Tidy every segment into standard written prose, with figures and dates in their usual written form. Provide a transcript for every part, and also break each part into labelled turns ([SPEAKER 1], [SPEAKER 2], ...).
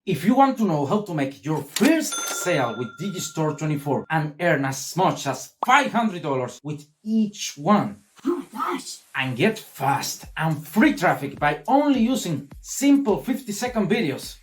[SPEAKER 1] If you want to know how to make your first sale with Digistore24 and earn as much as $500 with each one,
[SPEAKER 2] oh my gosh,
[SPEAKER 1] and get fast and free traffic by only using simple 50-second videos,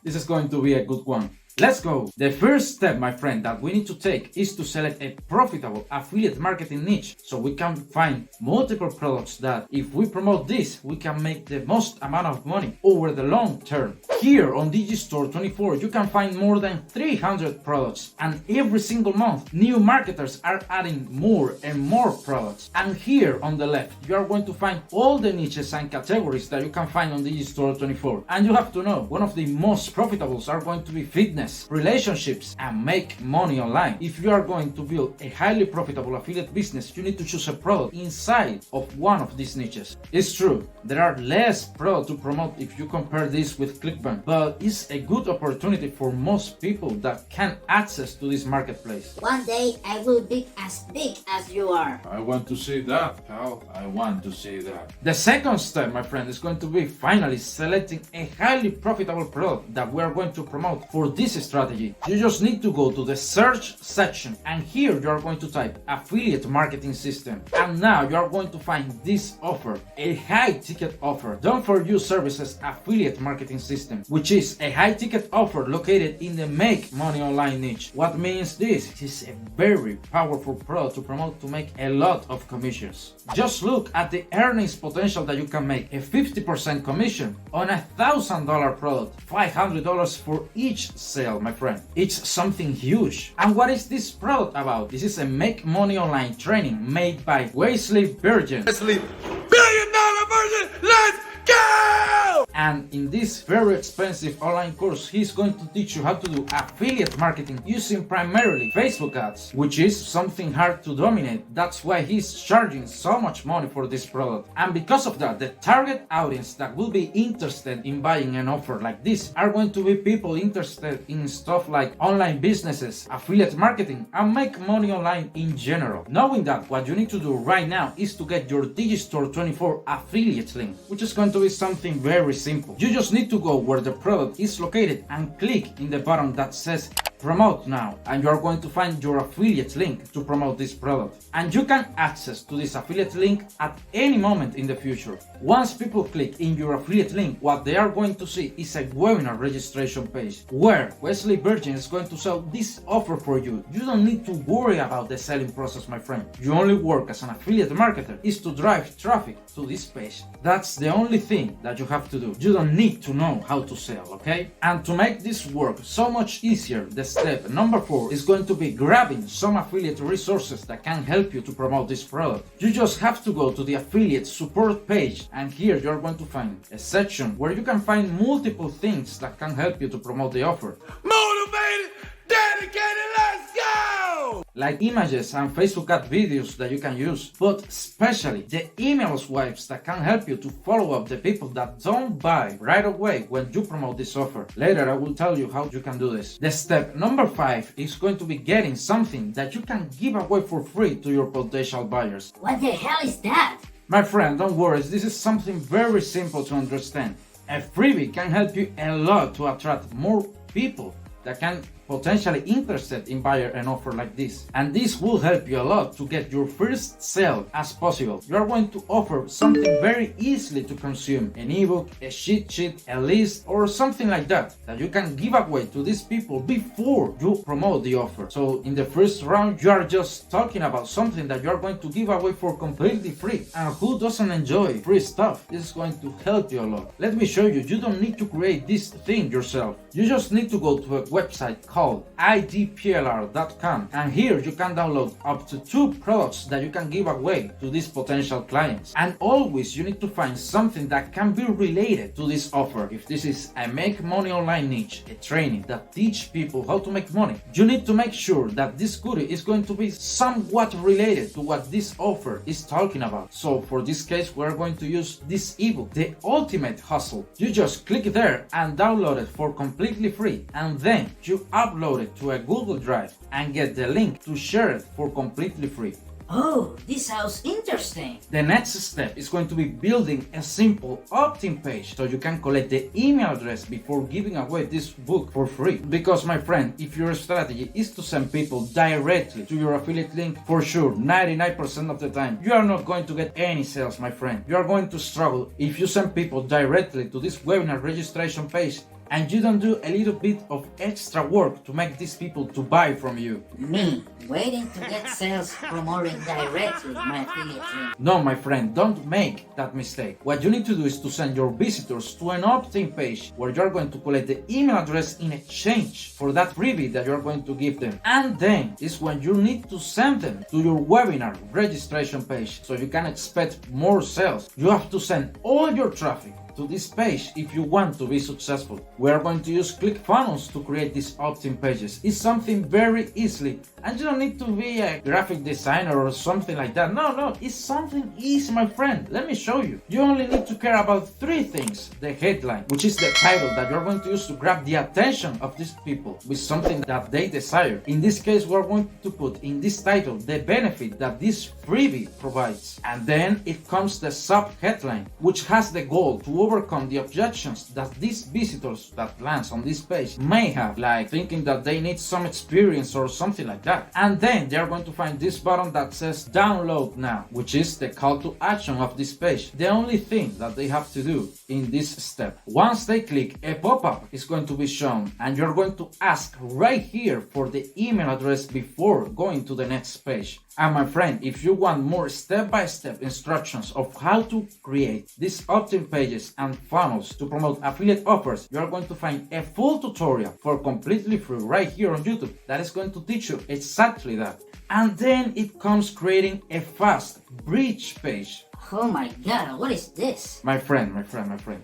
[SPEAKER 1] this is going to be a good one. Let's go! The first step, my friend, that we need to take is to select a profitable affiliate marketing niche so we can find multiple products that if we promote this, we can make the most amount of money over the long term. Here on Digistore24, you can find more than 300 products, and every single month, new marketers are adding more and more products. And here on the left, you are going to find all the niches and categories that you can find on Digistore24. And you have to know, one of the most profitables are going to be fitness, relationships, and make money online. If you are going to build a highly profitable affiliate business, you need to choose a product inside of one of these niches. It's true, there are less products to promote if you compare this with ClickBank, but it's a good opportunity for most people that can access to this marketplace.
[SPEAKER 2] one day I will be as big as you are.
[SPEAKER 3] I want to see that, pal. I want to see that.
[SPEAKER 1] The second step, my friend, is going to be finally selecting a highly profitable product that we are going to promote for this strategy. You just need to go to the search section, and here you are going to type affiliate marketing system, and now you are going to find this offer, a high ticket offer done for you services affiliate marketing system, which is a high ticket offer located in the make money online niche. What means this? It is a very powerful product to promote to make a lot of commissions. Just look at the earnings potential that you can make: a 50% commission on $1,000 product, $500 for each sale, my friend. It's something huge. And what is this product about? This is a make money online training made by Wesley Virgin.
[SPEAKER 3] $1 billion version, let's go!
[SPEAKER 1] And in this very expensive online course, he's going to teach you how to do affiliate marketing using primarily Facebook ads, which is something hard to dominate. That's why he's charging so much money for this product. And because of that, the target audience that will be interested in buying an offer like this are going to be people interested in stuff like online businesses, affiliate marketing, and make money online in general. Knowing that, what you need to do right now is to get your Digistore24 affiliate link, which is going to be something very simple. You just need to go where the product is located and click in the button that says promote now, and you are going to find your affiliate link to promote this product. And you can access to this affiliate link at any moment in the future. Once people click in your affiliate link, what they are going to see is a webinar registration page where Wesley Virgin is going to sell this offer for you. You don't need to worry about the selling process, my friend. Your only work as an affiliate marketer is to drive traffic to this page. That's the only thing that you have to do. You don't need to know how to sell, okay? And to make this work so much easier, the step number 4 is going to be grabbing some affiliate resources that can help you to promote this product. You just have to go to the affiliate support page, and here you are going to find a section where you can find multiple things that can help you to promote the offer.
[SPEAKER 3] Motivated, dedicated, let's go!
[SPEAKER 1] Like images and Facebook ad videos that you can use, but especially the email swipes that can help you to follow up the people that don't buy right away when you promote this offer. Later I will tell you how you can do this. The step number 5 is going to be getting something that you can give away for free to your potential buyers.
[SPEAKER 2] What the hell is that?
[SPEAKER 1] My friend, don't worry, this is something very simple to understand. A freebie can help you a lot to attract more people that can potentially interested in buying an offer like this, and this will help you a lot to get your first sale as possible. You are going to offer something very easily to consume, an ebook, a cheat sheet, a list, or something like that you can give away to these people before you promote the offer. So in the first round, you are just talking about something that you are going to give away for completely free, and who doesn't enjoy free stuff? This is going to help you a lot. Let me show you. You don't need to create this thing yourself. You just need to go to a website called idplr.com, and here you can download up to 2 products that you can give away to these potential clients. And always you need to find something that can be related to this offer. If this is a make money online niche, a training that teach people how to make money, you need to make sure that this goodie is going to be somewhat related to what this offer is talking about. So for this case, we're going to use this ebook, The Ultimate Hustle. You just click there and download it for completely free, and then you upload it to a Google Drive and get the link to share it for completely free.
[SPEAKER 2] Oh, this sounds interesting.
[SPEAKER 1] The next step is going to be building a simple opt-in page so you can collect the email address before giving away this book for free. Because my friend, if your strategy is to send people directly to your affiliate link, for sure, 99% of the time, you are not going to get any sales, my friend. You are going to struggle if you send people directly to this webinar registration page and you don't do a little bit of extra work to make these people to buy from you.
[SPEAKER 2] Me, waiting to get sales promoting directly my affiliate link.
[SPEAKER 1] No, my friend, don't make that mistake. What you need to do is to send your visitors to an opt-in page where you're going to collect the email address in exchange for that freebie that you're going to give them. And then is when you need to send them to your webinar registration page so you can expect more sales. You have to send all your traffic to this page if you want to be successful. We are going to use ClickFunnels to create these opt-in pages. It's something very easily, and you don't need to be a graphic designer or something like that. No, it's something easy, my friend. Let me show you. You only need to care about three things. The headline, which is the title that you're going to use to grab the attention of these people with something that they desire. In this case, we're going to put in this title the benefit that this freebie provides. And then it comes the sub-headline, which has the goal to overcome the objections that these visitors that lands on this page may have, like thinking that they need some experience or something like that. And then they are going to find this button that says download now, which is the call to action of this page. The only thing that they have to do in this step, once they click, a pop-up is going to be shown and you're going to ask right here for the email address before going to the next page. And my friend, if you want more step-by-step instructions of how to create these opt-in pages and funnels to promote affiliate offers, you are going to find a full tutorial for completely free right here on YouTube that is going to teach you exactly that. And then it comes creating a fast bridge page.
[SPEAKER 2] Oh my god, what is this?
[SPEAKER 1] My friend,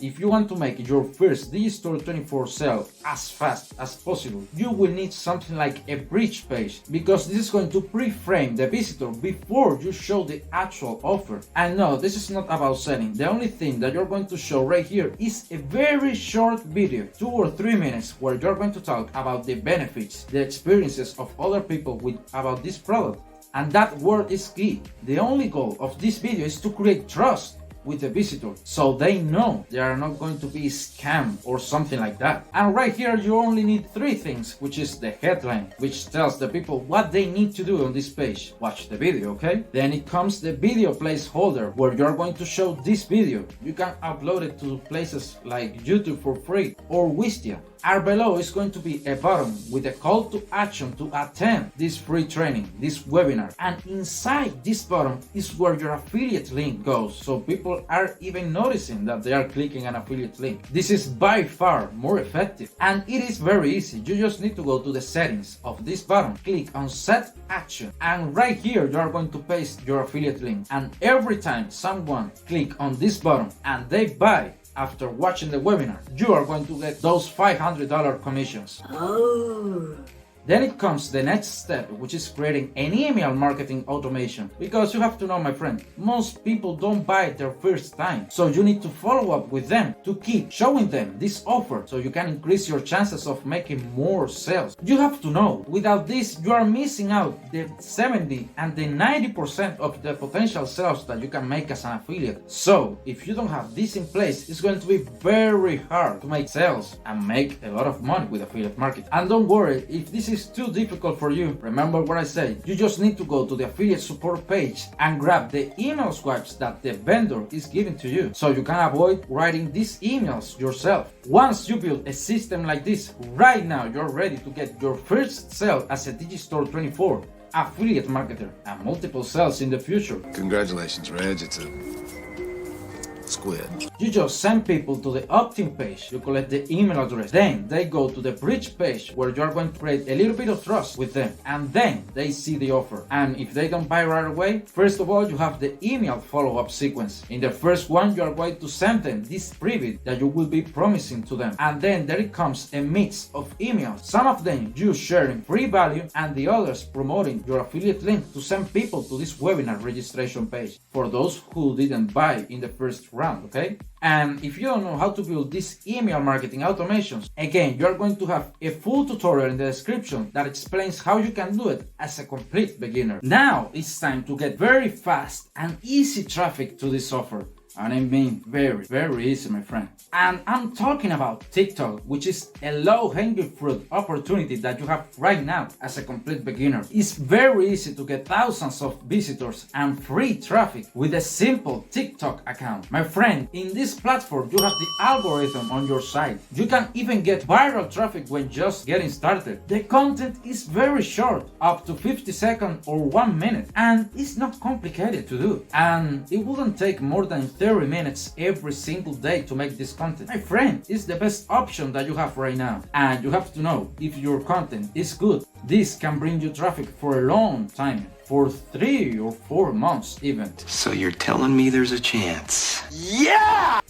[SPEAKER 1] if you want to make your first Digistore24 sale as fast as possible, you will need something like a bridge page, because this is going to pre-frame the visitor before you show the actual offer. And no, this is not about selling. The only thing that you're going to show right here is a very short video, 2 or 3 minutes, where you're going to talk about the benefits, the experiences of other people about this product. And that word is key. The only goal of this video is to create trust with the visitor so they know they are not going to be scammed or something like that. And right here you only need 3 things, which is the headline, which tells the people what they need to do on this page. Watch the video, okay? Then it comes the video placeholder where you're going to show this video. You can upload it to places like YouTube for free or Wistia. And below is going to be a button with a call to action to attend this free training, this webinar. And inside this button is where your affiliate link goes, so people are even noticing that they are clicking an affiliate link. This is by far more effective, and it is very easy. You just need to go to the settings of this button, click on set action, and right here you are going to paste your affiliate link. And every time someone click on this button and they buy after watching the webinar, you are going to get those $500 commissions.
[SPEAKER 2] Oh.
[SPEAKER 1] Then it comes the next step, which is creating an email marketing automation. Because you have to know, my friend, most people don't buy it their first time. So you need to follow up with them to keep showing them this offer so you can increase your chances of making more sales. You have to know, without this, you are missing out the 70 and the 90% of the potential sales that you can make as an affiliate. So if you don't have this in place, it's going to be very hard to make sales and make a lot of money with affiliate marketing. And don't worry, if this is too difficult for you, remember what I said. You just need to go to the affiliate support page and grab the email swipes that the vendor is giving to you, so you can avoid writing these emails yourself. Once you build a system like this, right now you're ready to get your first sale as a Digistore24 affiliate marketer and multiple sales in the future.
[SPEAKER 4] Congratulations, Reg. It's a squid.
[SPEAKER 1] You just send people to the opt-in page, you collect the email address, then they go to the bridge page where you are going to create a little bit of trust with them, and then they see the offer. And if they don't buy right away, first of all you have the email follow-up sequence. In the first one you are going to send them this preview that you will be promising to them, and then there comes a mix of emails, some of them you sharing free value and the others promoting your affiliate link to send people to this webinar registration page for those who didn't buy in the first background, okay? And if you don't know how to build these email marketing automations, again, you're going to have a full tutorial in the description that explains how you can do it as a complete beginner. Now it's time to get very fast and easy traffic to this offer. And I mean very, very easy, my friend. And I'm talking about TikTok, which is a low-hanging fruit opportunity that you have right now as a complete beginner. It's very easy to get thousands of visitors and free traffic with a simple TikTok account. My friend, in this platform, you have the algorithm on your side. You can even get viral traffic when just getting started. The content is very short, up to 50 seconds or 1 minute, and it's not complicated to do. And it wouldn't take more than 30 minutes every single day to make this content. My friend, it's the best option that you have right now. And you have to know if your content is good. This can bring you traffic for a long time, for 3 or 4 months even.
[SPEAKER 5] So you're telling me there's a chance?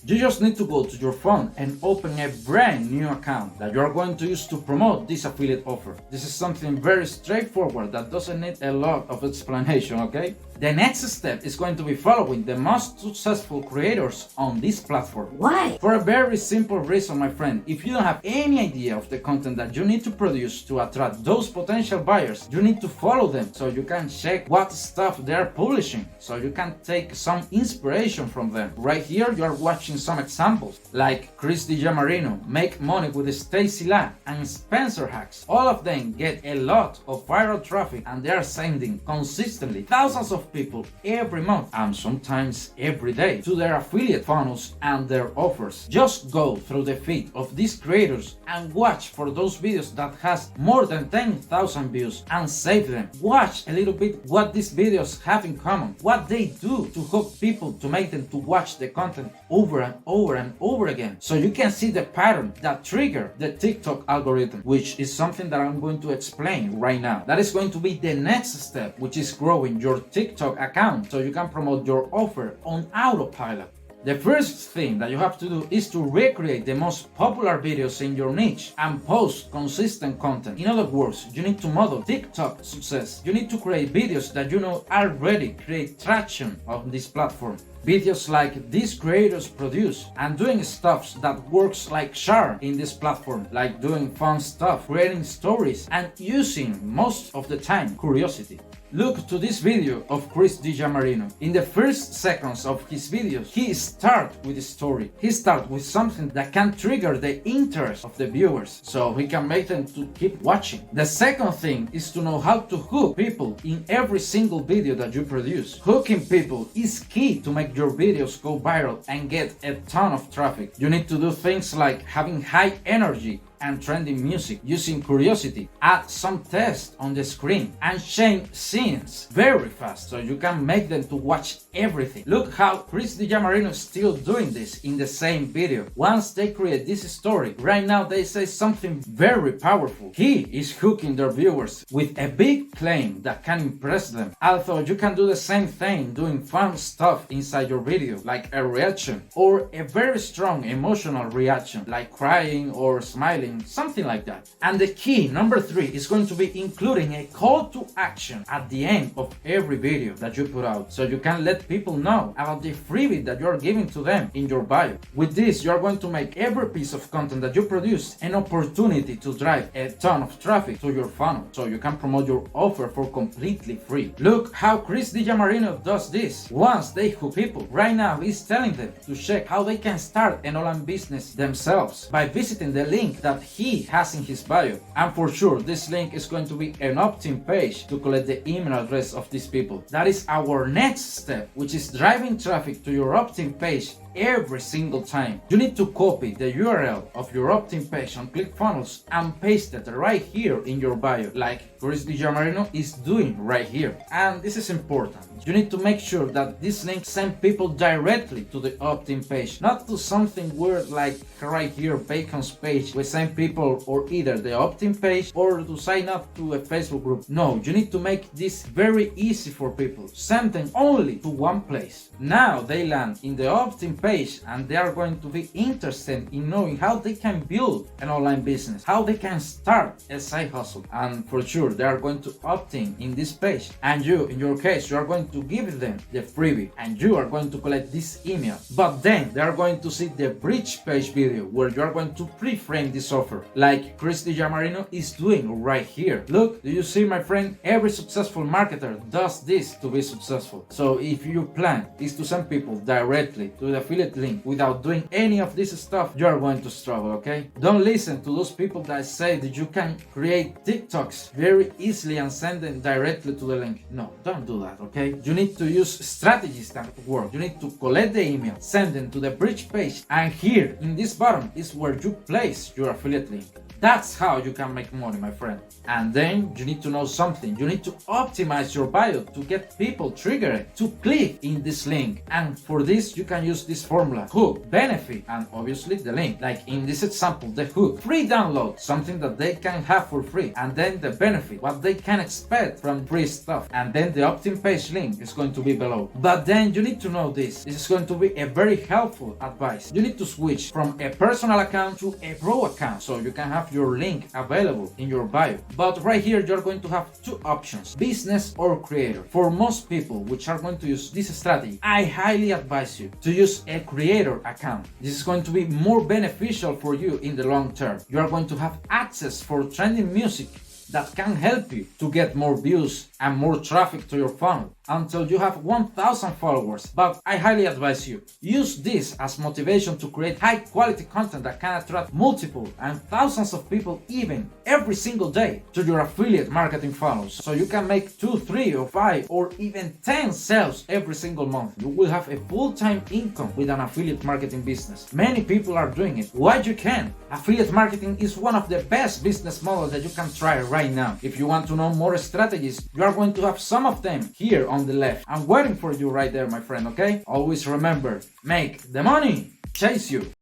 [SPEAKER 1] You just need to go to your phone and open a brand new account that you are going to use to promote this affiliate offer. This is something very straightforward that doesn't need a lot of explanation, okay? The next step is going to be following the most successful creators on this platform.
[SPEAKER 2] Why?
[SPEAKER 1] For a very simple reason, my friend. If you don't have any idea of the content that you need to produce to attract those potential buyers, you need to follow them so you can check what stuff they are publishing, so you can take some inspiration from them. Right here you are watching some examples, like Chris DiGiamarino, Make Money with Stacy La, and Spencer Hacks. All of them get a lot of viral traffic and they are sending consistently thousands of people every month and sometimes every day to their affiliate funnels and their offers. Just go through the feed of these creators and watch for those videos that has more than 10,000 views and save them. Watch a little bit what these videos have in common, what they do to hook people to make them to watch the content over and over and over again, so you can see the pattern that trigger the TikTok algorithm, which is something that I'm going to explain right now. That is going to be the next step, which is growing your TikTok account so you can promote your offer on autopilot. The first thing that you have to do is to recreate the most popular videos in your niche and post consistent content. In other words, you need to model TikTok success. You need to create videos that you know already create traction on this platform. Videos like these creators produce and doing stuff that works like charm in this platform, like doing fun stuff, creating stories, and using most of the time curiosity. Look to this video of Chris DiGiamarino. In the first seconds of his videos, he starts with a story. He starts with something that can trigger the interest of the viewers, so he can make them to keep watching. The second thing is to know how to hook people in every single video that you produce. Hooking people is key to make your videos go viral and get a ton of traffic. You need to do things like having high energy and trending music, using curiosity, add some text on the screen, and change scenes very fast so you can make them to watch everything. Look how Chris DiGiamarino is still doing this in the same video. Once they create this story, right now they say something very powerful. He is hooking their viewers with a big claim that can impress them. Although you can do the same thing doing fun stuff inside your video, like a reaction or a very strong emotional reaction, like crying or smiling, something like that. And the key, number 3, is going to be including a call to action at the end of every video that you put out, so you can let people know about the freebie that you are giving to them in your bio. With this, you are going to make every piece of content that you produce an opportunity to drive a ton of traffic to your funnel, so you can promote your offer for completely free. Look how Chris DiGiamarino does this. Once they hook people, right now he's telling them to check how they can start an online business themselves by visiting the link that he has in his bio. And for sure, this link is going to be an opt-in page to collect the email address of these people. That is our next step, which is driving traffic to your opt-in page every single time. You need to copy the URL of your opt-in page on ClickFunnels and paste it right here in your bio, like Chris DiGiamarino is doing right here. And this is important. You need to make sure that this link sends people directly to the opt-in page, not to something weird like right here, Bacon's page. We send people or either the opt-in page or to sign up to a Facebook group. No, you need to make this very easy for people. Send them only to one place. Now they land in the opt-in page and they are going to be interested in knowing how they can build an online business, how they can start a side hustle, and for sure they are going to opt in this page, and you, in your case, you are going to give them the freebie and you are going to collect this email. But then they are going to see the bridge page video where you are going to pre-frame this offer like Chris Diamarino is doing right here. Look, do you see, my friend? Every successful marketer does this to be successful. So if your plan is to send people directly to the affiliate link without doing any of this stuff, you are going to struggle, okay? Don't listen to those people that say that you can create TikToks very easily and send them directly to the link. No, don't do that, okay? You need to use strategies that work. You need to collect the email, send them to the bridge page, and here in this bottom is where you place your affiliate link. That's how you can make money, my friend. And then you need to know something. You need to optimize your bio to get people triggered to click in this link. And for this, you can use this formula: hook, benefit, and obviously the link. Like in this example, the hook, free download, something that they can have for free. And then the benefit, what they can expect from free stuff. And then the opt-in page link is going to be below. But then you need to know this. This is going to be a very helpful advice. You need to switch from a personal account to a pro account so you can have your link available in your bio. But right here you're going to have two options: business or creator. For most people which are going to use this strategy, I highly advise you to use a creator account. This is going to be more beneficial for you in the long term. You are going to have access for trending music that can help you to get more views and more traffic to your funnel until you have 1,000 followers. But I highly advise you, use this as motivation to create high quality content that can attract multiple and thousands of people even every single day to your affiliate marketing funnels. So you can make 2, 3 or 5 or even 10 sales every single month. You will have a full-time income with an affiliate marketing business. Many people are doing it. Why you can? Affiliate marketing is one of the best business models that you can try right now. If you want to know more strategies, you are going to have some of them here on the left. I'm waiting for you right there, my friend, okay? Always remember, make the money chase you.